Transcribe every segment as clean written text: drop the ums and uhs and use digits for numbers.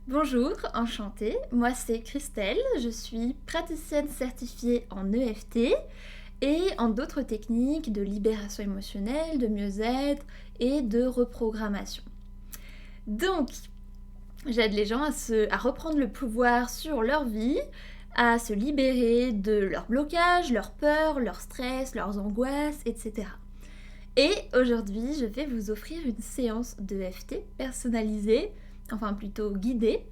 Bonjour, enchantée. Moi c'est Christelle, je suis praticienne certifiée en EFT et en d'autres techniques de libération émotionnelle, de mieux-être et de reprogrammation. Donc, j'aide les gens à reprendre le pouvoir sur leur vie, à se libérer de leurs blocages, leurs peurs, leurs stress, leurs angoisses, etc. Et aujourd'hui, je vais vous offrir une séance d'EFT personnalisée, enfin plutôt guidée,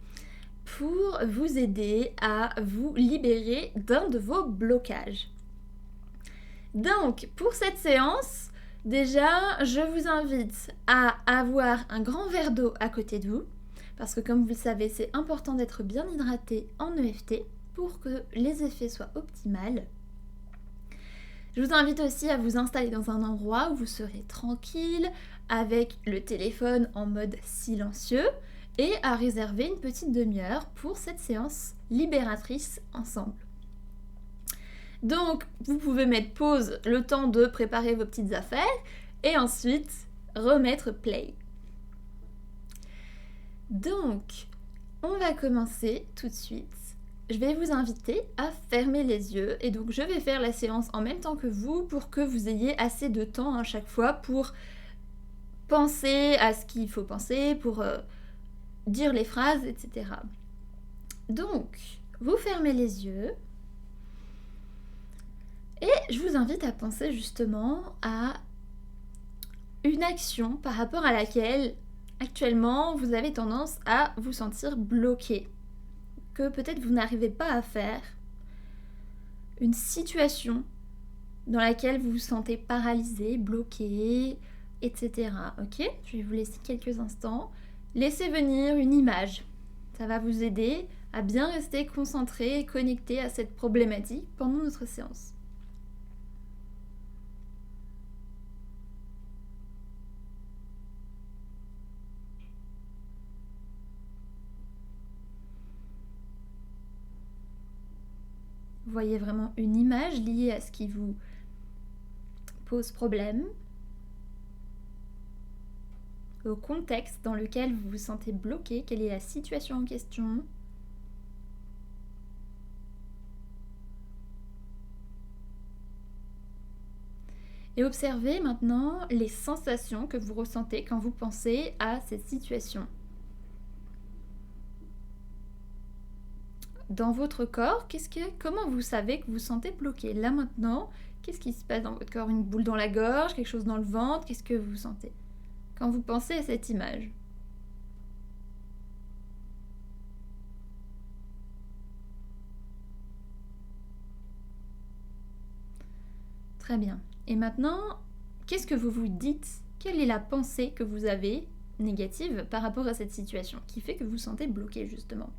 pour vous aider à vous libérer d'un de vos blocages. Donc, pour cette séance, déjà, je vous invite à avoir un grand verre d'eau à côté de vous, parce que comme vous le savez, c'est important d'être bien hydraté en EFT pour que les effets soient optimaux. Je vous invite aussi à vous installer dans un endroit où vous serez tranquille, avec le téléphone en mode silencieux, et à réserver une petite demi-heure pour cette séance libératrice ensemble. Donc, vous pouvez mettre pause le temps de préparer vos petites affaires, et ensuite remettre play. Donc, on va commencer tout de suite. Je vais vous inviter à fermer les yeux et donc je vais faire la séance en même temps que vous pour que vous ayez assez de temps à chaque fois pour penser à ce qu'il faut penser, pour dire les phrases, etc. Donc, vous fermez les yeux et je vous invite à penser justement à une action par rapport à laquelle actuellement vous avez tendance à vous sentir bloqué, que peut-être vous n'arrivez pas à faire, une situation dans laquelle vous vous sentez paralysé, bloqué, etc. Ok ? Je vais vous laisser quelques instants. Laissez venir une image. Ça va vous aider à bien rester concentré et connecté à cette problématique pendant notre séance. Voyez vraiment une image liée à ce qui vous pose problème, au contexte dans lequel vous vous sentez bloqué, quelle est la situation en question. Et observez maintenant les sensations que vous ressentez quand vous pensez à cette situation. Dans votre corps, comment vous savez que vous vous sentez bloqué ? Là maintenant, qu'est-ce qui se passe dans votre corps ? Une boule dans la gorge, quelque chose dans le ventre ? Qu'est-ce que vous sentez quand vous pensez à cette image ? Très bien. Et maintenant, qu'est-ce que vous vous dites ? Quelle est la pensée que vous avez négative par rapport à cette situation qui fait que vous vous sentez bloqué justement ?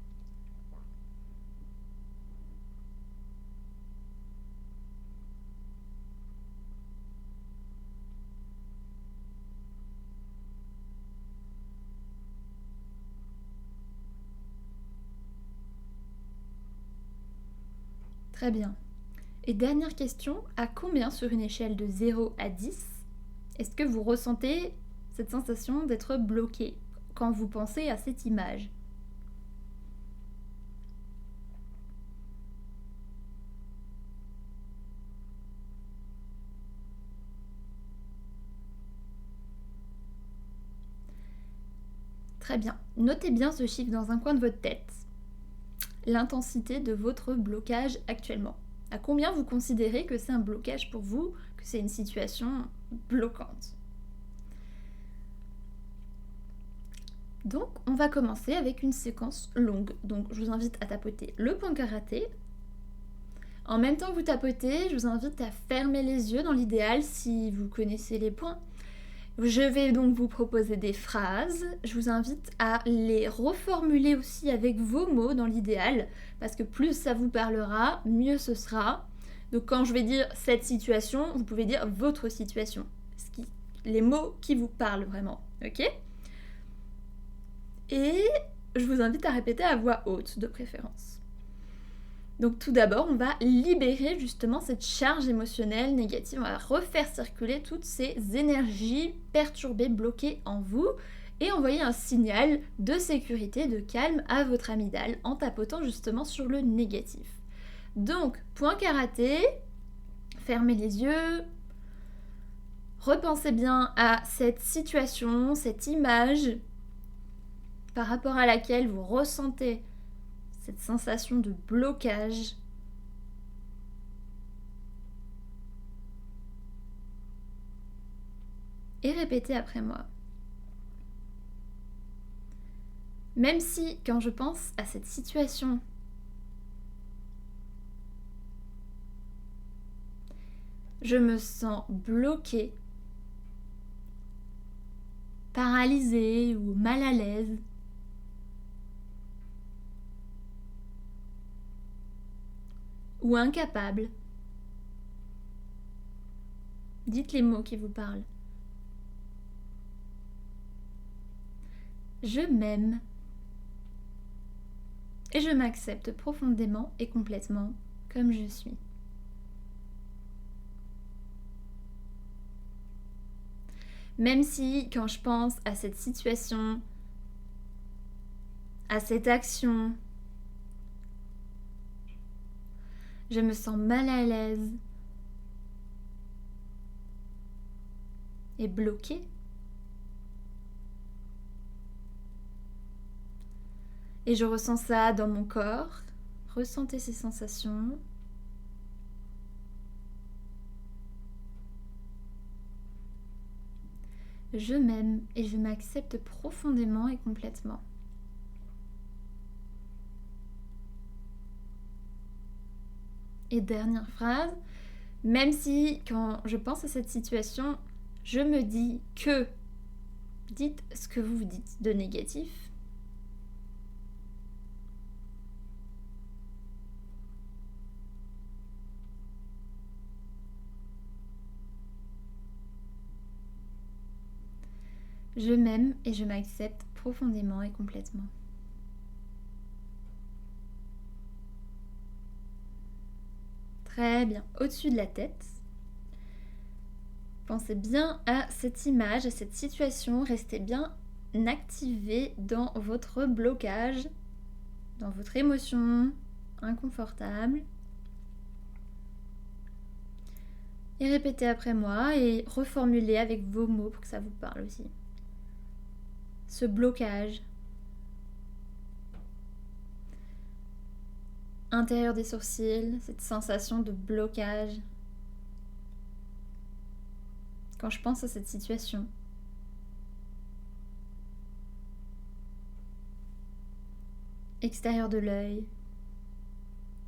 Très bien. Et dernière question, à combien sur une échelle de 0 à 10 est-ce que vous ressentez cette sensation d'être bloqué quand vous pensez à cette image ? Très bien. Notez bien ce chiffre dans un coin de votre tête. L'intensité de votre blocage actuellement. À combien vous considérez que c'est un blocage pour vous, que c'est une situation bloquante ? Donc, on va commencer avec une séquence longue. Donc, je vous invite à tapoter le point karaté. En même temps que vous tapotez, je vous invite à fermer les yeux dans l'idéal si vous connaissez les points. Je vais donc vous proposer des phrases. Je vous invite à les reformuler aussi avec vos mots dans l'idéal, parce que plus ça vous parlera, mieux ce sera. Donc quand je vais dire cette situation, vous pouvez dire votre situation. Les mots qui vous parlent vraiment, ok ? Et je vous invite à répéter à voix haute de préférence. Donc tout d'abord, on va libérer justement cette charge émotionnelle négative. On va refaire circuler toutes ces énergies perturbées, bloquées en vous. et envoyer un signal de sécurité, de calme à votre amygdale en tapotant justement sur le négatif. Donc, point karaté, fermez les yeux, repensez bien à cette situation, cette image par rapport à laquelle vous ressentez cette sensation de blocage. Et répétez après moi. Même si, quand je pense à cette situation, je me sens bloquée, paralysée ou mal à l'aise, ou incapable, dites les mots qui vous parlent. Je m'aime et je m'accepte profondément et complètement comme je suis. Même si, quand je pense à cette situation, à cette action, je me sens mal à l'aise et bloquée. Et je ressens ça dans mon corps. Ressentez ces sensations. Je m'aime et je m'accepte profondément et complètement. Et dernière phrase, même si quand je pense à cette situation, je me dis que, dites ce que vous dites de négatif. Je m'aime et je m'accepte profondément et complètement. Très bien. Au-dessus de la tête, pensez bien à cette image, à cette situation. Restez bien activé dans votre blocage, dans votre émotion inconfortable. Et répétez après moi et reformulez avec vos mots pour que ça vous parle aussi. Ce blocage. Intérieur des sourcils, cette sensation de blocage. Quand je pense à cette situation. Extérieur de l'œil.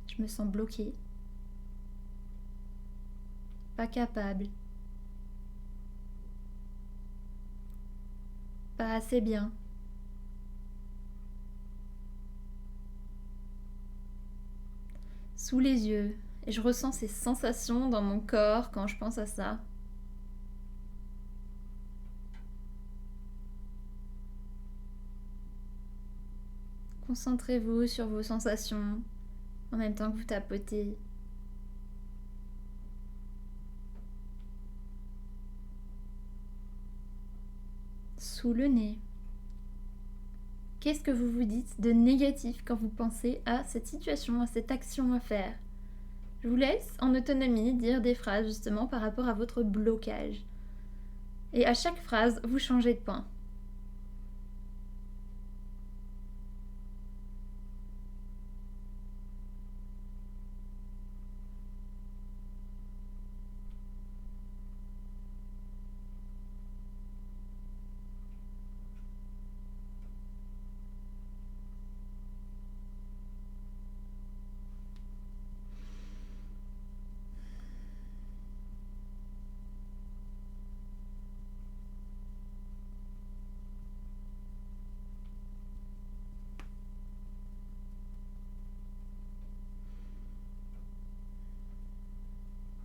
Je me sens bloquée. Pas capable. Pas assez bien. Sous les yeux. Et je ressens ces sensations dans mon corps quand je pense à ça. Concentrez-vous sur vos sensations en même temps que vous tapotez. Sous le nez. Qu'est-ce que vous vous dites de négatif quand vous pensez à cette situation, à cette action à faire? Je vous laisse en autonomie dire des phrases justement par rapport à votre blocage. Et à chaque phrase, vous changez de point.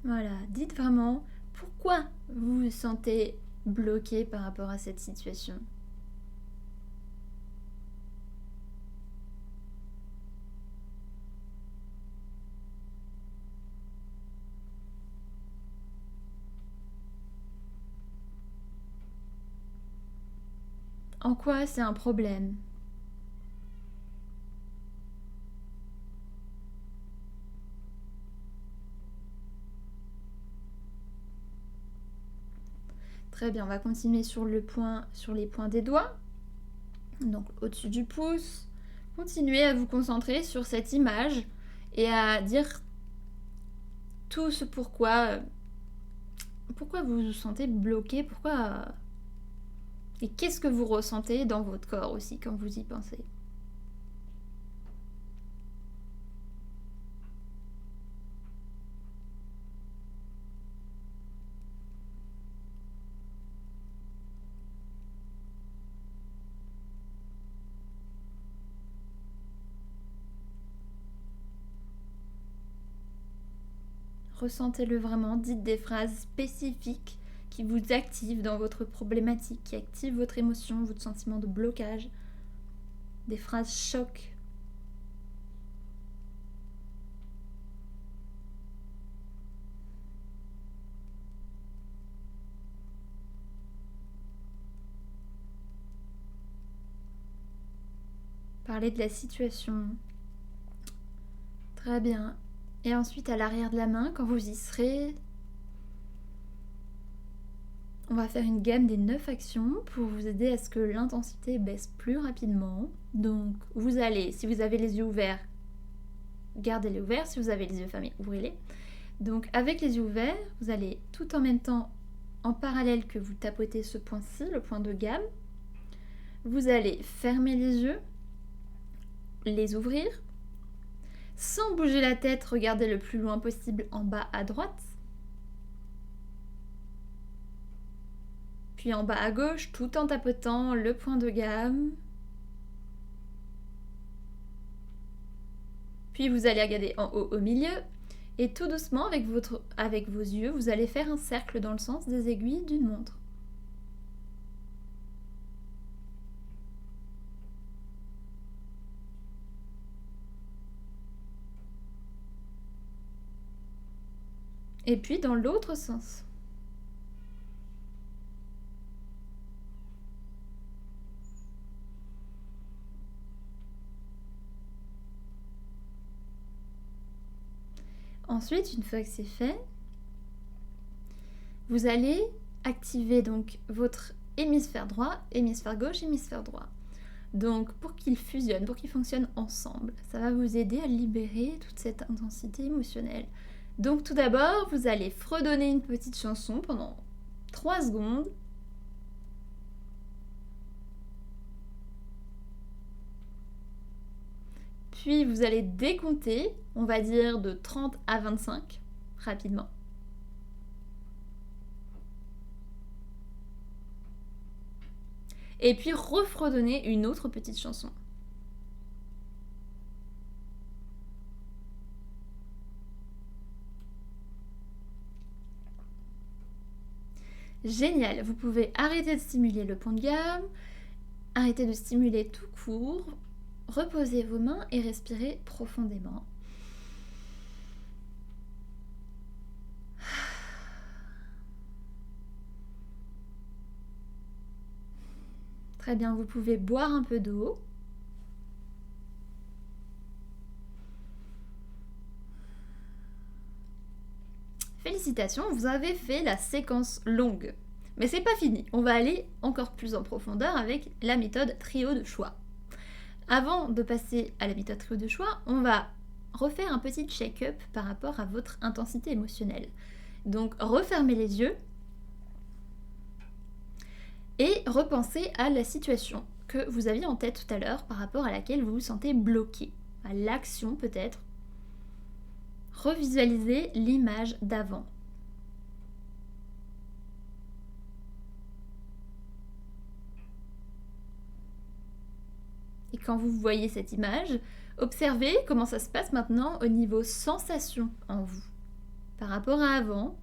Voilà, dites vraiment pourquoi vous vous sentez bloqué par rapport à cette situation. En quoi c'est un problème? Très bien, on va continuer sur les points des doigts. Donc au-dessus du pouce. Continuez à vous concentrer sur cette image et à dire tout ce pourquoi vous vous sentez bloqué, et qu'est-ce que vous ressentez dans votre corps aussi quand vous y pensez. Ressentez-le vraiment, dites des phrases spécifiques qui vous activent dans votre problématique, qui activent votre émotion, votre sentiment de blocage. Des phrases choc. Parlez de la situation. Très bien. Et ensuite, à l'arrière de la main, quand vous y serez, on va faire une gamme des 9 actions pour vous aider à ce que l'intensité baisse plus rapidement. Donc, vous allez, si vous avez les yeux ouverts, gardez-les ouverts. Si vous avez les yeux fermés, ouvrez-les. Donc, avec les yeux ouverts, vous allez tout en même temps, en parallèle que vous tapotez ce point-ci, le point de gamme, vous allez fermer les yeux, les ouvrir, sans bouger la tête, regardez le plus loin possible en bas à droite. Puis en bas à gauche, tout en tapotant le point de gamme. Puis vous allez regarder en haut au milieu. Et tout doucement, avec vos yeux, vous allez faire un cercle dans le sens des aiguilles d'une montre. Et puis dans l'autre sens. Ensuite, une fois que c'est fait, vous allez activer donc votre hémisphère droit, hémisphère gauche, hémisphère droit. Donc pour qu'ils fusionnent, pour qu'ils fonctionnent ensemble, ça va vous aider à libérer toute cette intensité émotionnelle. Donc tout d'abord, vous allez fredonner une petite chanson pendant 3 secondes. Puis vous allez décompter, on va dire de 30 à 25, rapidement. Et puis refredonner une autre petite chanson. Génial, vous pouvez arrêter de stimuler le point de gamme, arrêter de stimuler tout court, reposez vos mains et respirez profondément. Très bien, vous pouvez boire un peu d'eau. Félicitations, vous avez fait la séquence longue. Mais c'est pas fini, on va aller encore plus en profondeur avec la méthode trio de choix. Avant de passer à la méthode trio de choix, on va refaire un petit check-up par rapport à votre intensité émotionnelle. Donc refermez les yeux et repensez à la situation que vous aviez en tête tout à l'heure par rapport à laquelle vous vous sentez bloqué, à l'action peut-être. Revisualisez l'image d'avant. Et quand vous voyez cette image, observez comment ça se passe maintenant au niveau sensation en vous, par rapport à avant.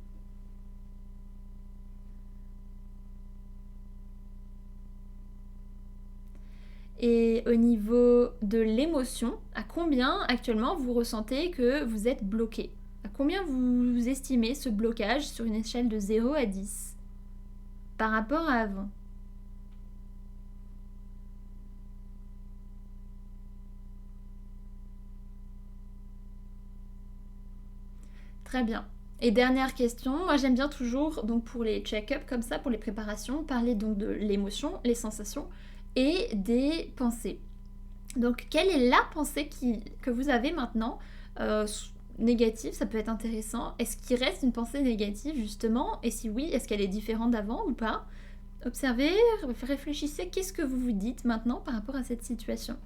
Et au niveau de l'émotion, à combien actuellement vous ressentez que vous êtes bloqué? À combien vous estimez ce blocage sur une échelle de 0 à 10 par rapport à avant? Très bien. Et dernière question, moi j'aime bien toujours, donc pour les check-up comme ça, pour les préparations, parler donc de l'émotion, les sensations et des pensées. Donc quelle est la pensée que vous avez maintenant négative, ça peut être intéressant. Est-ce qu'il reste une pensée négative justement? Et si oui, est-ce qu'elle est différente d'avant ou pas? Observez, réfléchissez, qu'est-ce que vous vous dites maintenant par rapport à cette situation?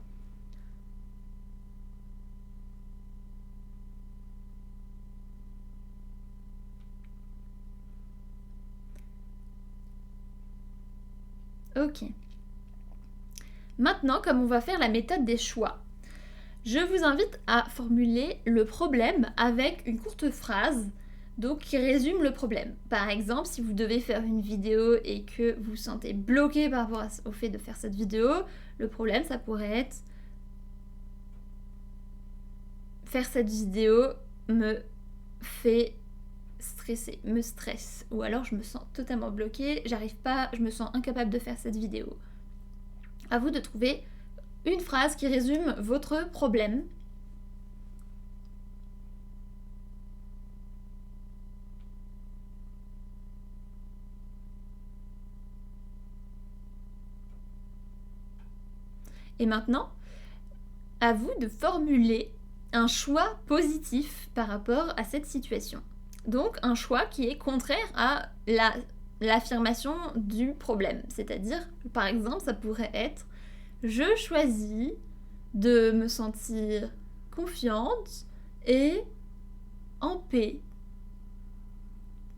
Ok. Maintenant, comme on va faire la méthode des choix, je vous invite à formuler le problème avec une courte phrase donc qui résume le problème. Par exemple, si vous devez faire une vidéo et que vous vous sentez bloqué par rapport au fait de faire cette vidéo, le problème ça pourrait être faire cette vidéo me fait stresser, me stresse, ou alors je me sens totalement bloquée, j'arrive pas, je me sens incapable de faire cette vidéo. À vous de trouver une phrase qui résume votre problème. Et maintenant, à vous de formuler un choix positif par rapport à cette situation. Donc un choix qui est contraire à l'affirmation du problème. C'est-à-dire, par exemple, ça pourrait être je choisis de me sentir confiante et en paix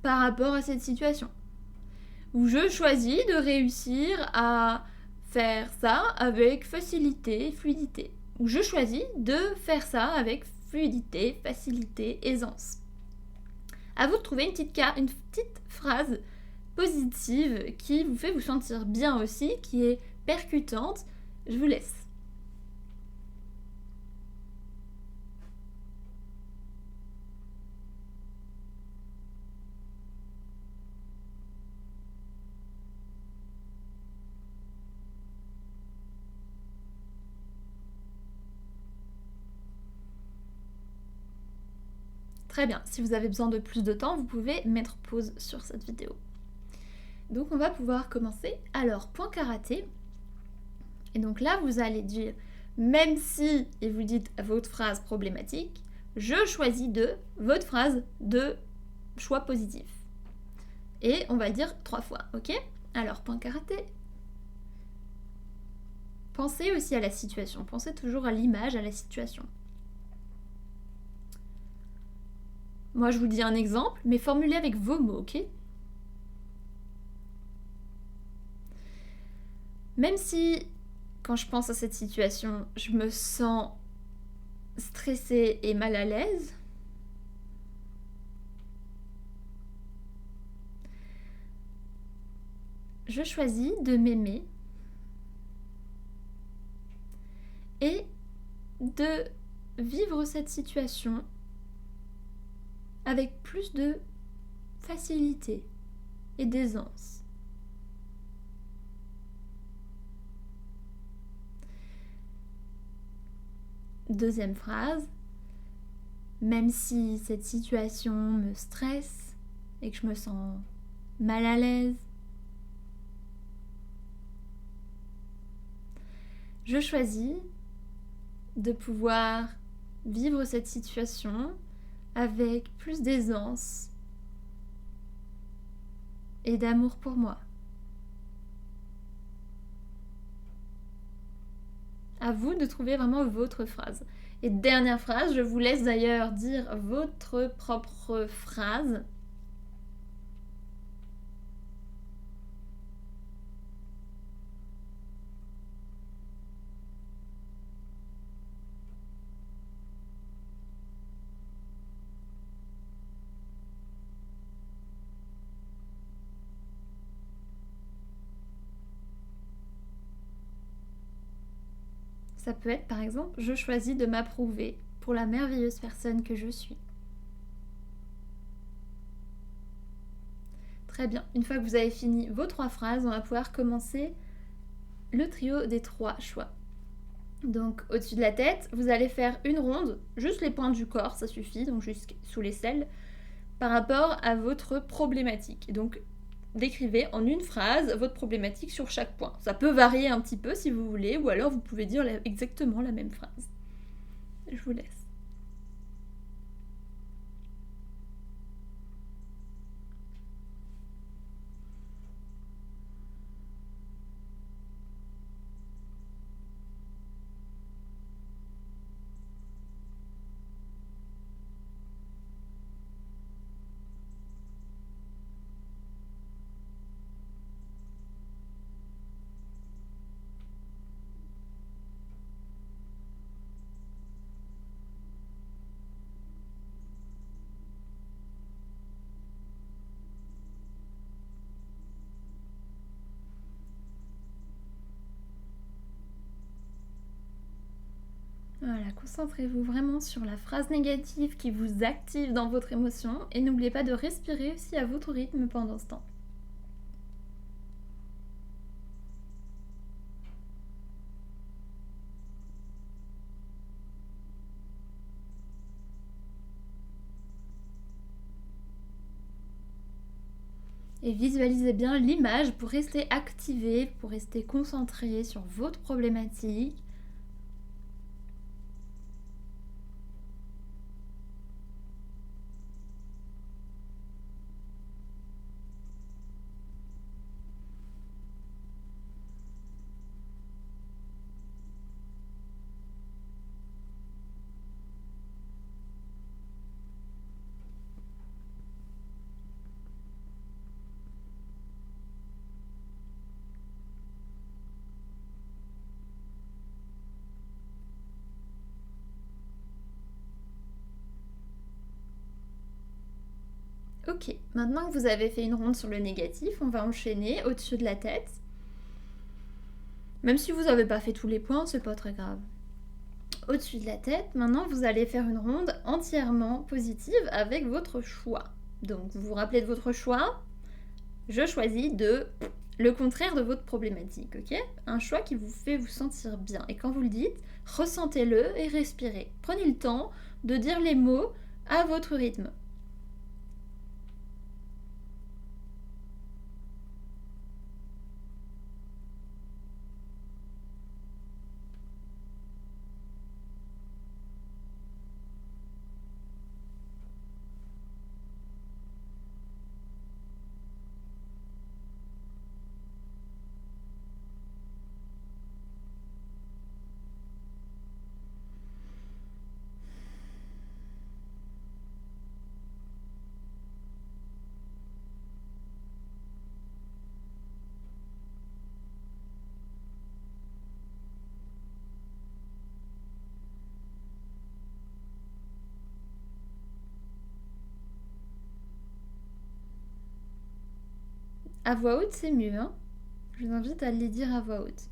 par rapport à cette situation. Ou je choisis de réussir à faire ça avec facilité, fluidité. Ou je choisis de faire ça avec fluidité, facilité, aisance. À vous de trouver une petite phrase positive qui vous fait vous sentir bien aussi, qui est percutante. Je vous laisse. Très bien, si vous avez besoin de plus de temps, vous pouvez mettre pause sur cette vidéo. Donc on va pouvoir commencer. Alors, point karaté. Et donc là, vous allez dire, même si, et vous dites votre phrase problématique, je choisis votre phrase de choix positif. Et on va le dire 3 fois, ok? Alors, point karaté. Pensez aussi à la situation, pensez toujours à l'image, à la situation. Moi, je vous dis un exemple, mais formulez avec vos mots, ok? Même si, quand je pense à cette situation, je me sens stressée et mal à l'aise, je choisis de m'aimer et de vivre cette situation avec plus de facilité et d'aisance. Deuxième phrase, même si cette situation me stresse et que je me sens mal à l'aise, je choisis de pouvoir vivre cette situation avec plus d'aisance et d'amour pour moi. À vous de trouver vraiment votre phrase. Et dernière phrase, je vous laisse d'ailleurs dire votre propre phrase. Ça peut être par exemple, je choisis de m'approuver pour la merveilleuse personne que je suis. Très bien, une fois que vous avez fini vos 3 phrases, on va pouvoir commencer le trio des 3 choix. Donc au-dessus de la tête, vous allez faire une ronde, juste les points du corps, ça suffit, donc juste sous l'aisselle. par rapport à votre problématique. Donc, décrivez en une phrase votre problématique sur chaque point. Ça peut varier un petit peu si vous voulez, ou alors vous pouvez dire exactement la même phrase. Je vous laisse. Voilà, concentrez-vous vraiment sur la phrase négative qui vous active dans votre émotion et n'oubliez pas de respirer aussi à votre rythme pendant ce temps. Et visualisez bien l'image pour rester activé, pour rester concentré sur votre problématique. Ok, maintenant que vous avez fait une ronde sur le négatif, on va enchaîner au-dessus de la tête. Même si vous n'avez pas fait tous les points, c'est pas très grave. Au-dessus de la tête, maintenant vous allez faire une ronde entièrement positive avec votre choix. Donc vous vous rappelez de votre choix. Je choisis le contraire de votre problématique, ok? Un choix qui vous fait vous sentir bien. Et quand vous le dites, ressentez-le et respirez. Prenez le temps de dire les mots à votre rythme. À voix haute, c'est mieux, hein? Je vous invite à les dire à voix haute.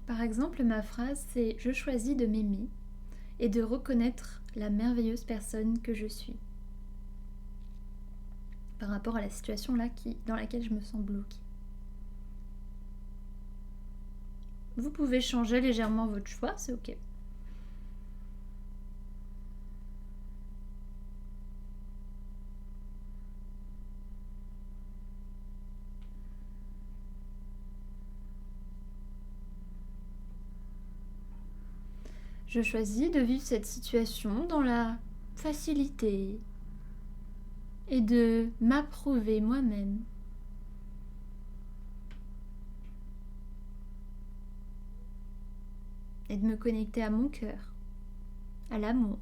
Par exemple, ma phrase, c'est je choisis de m'aimer et de reconnaître la merveilleuse personne que je suis par rapport à la situation là dans laquelle je me sens bloquée. Vous pouvez changer légèrement votre choix, c'est ok. Je choisis de vivre cette situation dans la facilité et de m'approuver moi-même. Et de me connecter à mon cœur, à l'amour.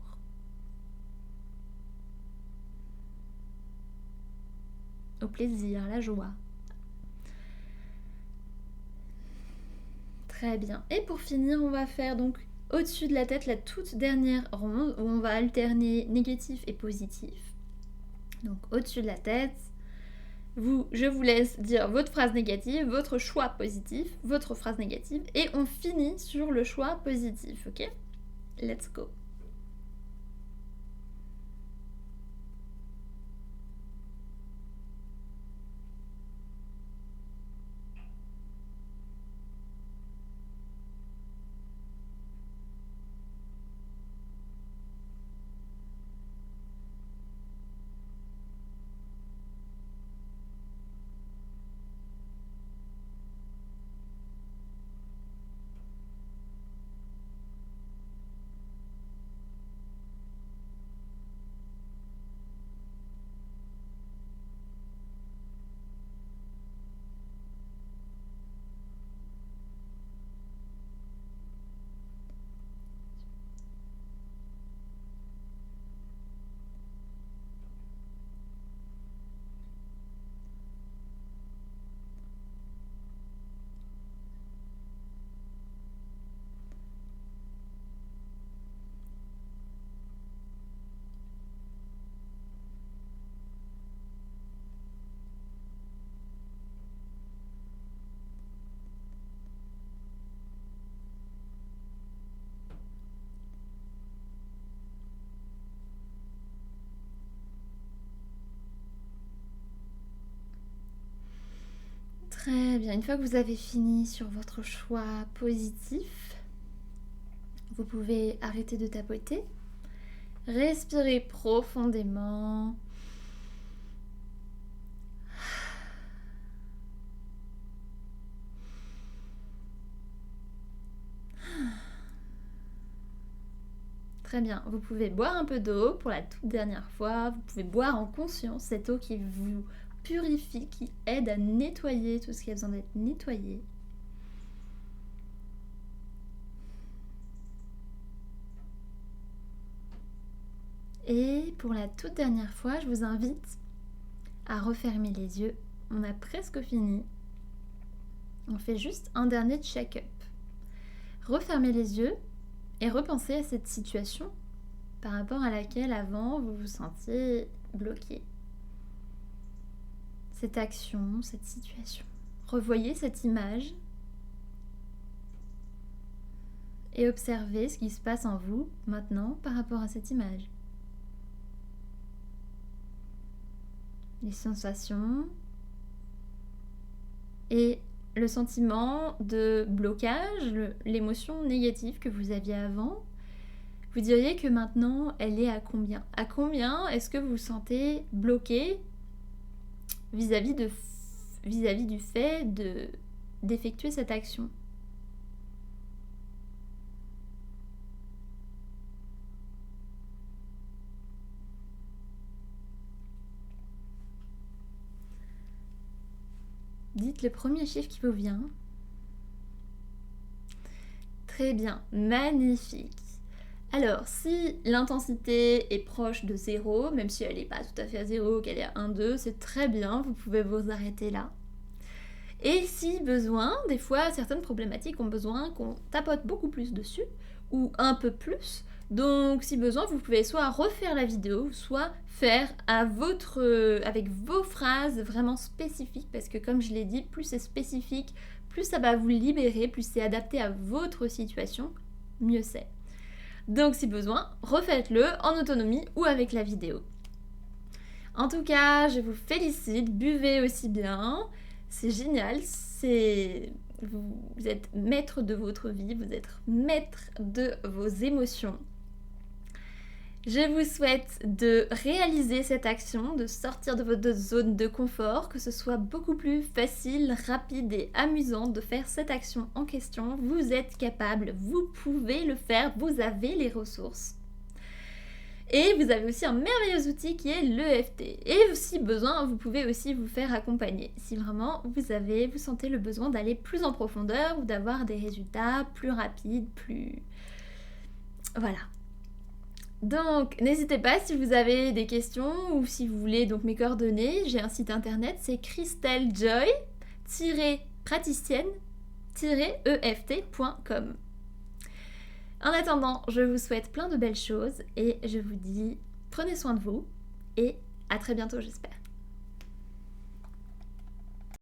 Au plaisir, à la joie. Très bien. Et pour finir, on va faire donc au-dessus de la tête, la toute dernière ronde où on va alterner négatif et positif. Donc au-dessus de la tête, je vous laisse dire votre phrase négative, votre choix positif, votre phrase négative, et on finit sur le choix positif, ok? Let's go! Très bien, une fois que vous avez fini sur votre choix positif, vous pouvez arrêter de tapoter, respirer profondément. Très bien, vous pouvez boire un peu d'eau pour la toute dernière fois, vous pouvez boire en conscience cette eau qui vous purifie, qui aide à nettoyer tout ce qui a besoin d'être nettoyé. Et pour la toute dernière fois, je vous invite à refermer les yeux. On a presque fini. On fait juste un dernier check-up. Refermez les yeux et repensez à cette situation par rapport à laquelle avant vous vous sentiez bloqué. Cette action, cette situation. Revoyez cette image et observez ce qui se passe en vous maintenant par rapport à cette image. Les sensations et le sentiment de blocage, l'émotion négative que vous aviez avant, vous diriez que maintenant elle est à combien? À combien est-ce que vous vous sentez bloqué vis-à-vis du fait d'effectuer cette action? Dites le premier chiffre qui vous vient. Très bien, magnifique. Alors, si l'intensité est proche de 0, même si elle n'est pas tout à fait à 0, qu'elle est à 1, 2, c'est très bien, vous pouvez vous arrêter là. Et si besoin, des fois, certaines problématiques ont besoin qu'on tapote beaucoup plus dessus, ou un peu plus. Donc, si besoin, vous pouvez soit refaire la vidéo, soit faire avec vos phrases vraiment spécifiques, parce que comme je l'ai dit, plus c'est spécifique, plus ça va vous libérer, plus c'est adapté à votre situation, mieux c'est. Donc si besoin, refaites-le en autonomie ou avec la vidéo. En tout cas, je vous félicite, buvez aussi bien, c'est génial, vous êtes maître de votre vie, vous êtes maître de vos émotions. Je vous souhaite de réaliser cette action, de sortir de votre zone de confort, que ce soit beaucoup plus facile, rapide et amusant de faire cette action en question. Vous êtes capable, vous pouvez le faire, vous avez les ressources. Et vous avez aussi un merveilleux outil qui est l'EFT. Et si besoin, vous pouvez aussi vous faire accompagner. Si vraiment vous sentez le besoin d'aller plus en profondeur ou d'avoir des résultats plus rapides, Voilà. Donc, n'hésitez pas si vous avez des questions ou si vous voulez donc mes coordonnées. J'ai un site internet, c'est christellejoy-praticienne-eft.com. En attendant, je vous souhaite plein de belles choses et je vous dis prenez soin de vous et à très bientôt j'espère.